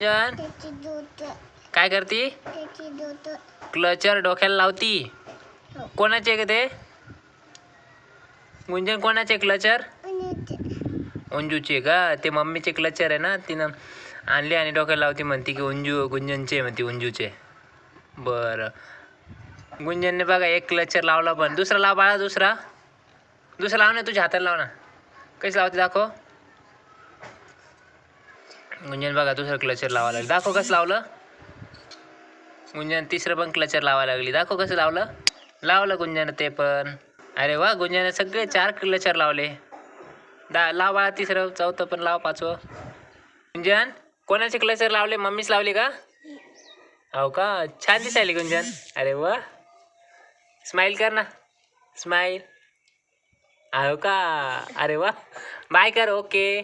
गुंजन काय करती? क्लचर डोक्याला लावती. कोणाचे ग ते? गुंजन कोणाचे क्लचर? अंजूचे का? ते मम्मीचे क्लचर आहे ना, तिनं आणले आणि डोक्याला लावती. म्हणते की गुंजनचे म्हणते, अंजूचे. बरं, गुंजनने बघा एक क्लचर लावला, पण दुसरा लाव बाळा. दुसरा लाव ना, तुझ्या हाताला लाव ना. कशी लावते दाखव. गुंजन बघा दुसरं क्लचर लावा लागली. दाखव कसं लावलं. गुंजन तिसरं पण क्लचर लावायला लागली. दाखव कसं लावलं गुंजन ते पण. अरे वा, गुंजन सगळे 4 क्लचर लावले. लाव बाळा तिसरं, चौथं पण लाव, 5वं. गुंजन कोणाचे क्लचर लावले? मम्मीच लावली का? हो का? छान दिसायली गुंजन. अरे वा, स्माइल कर ना, स्माइल. हो का? अरे वा, बाय कर. ओके.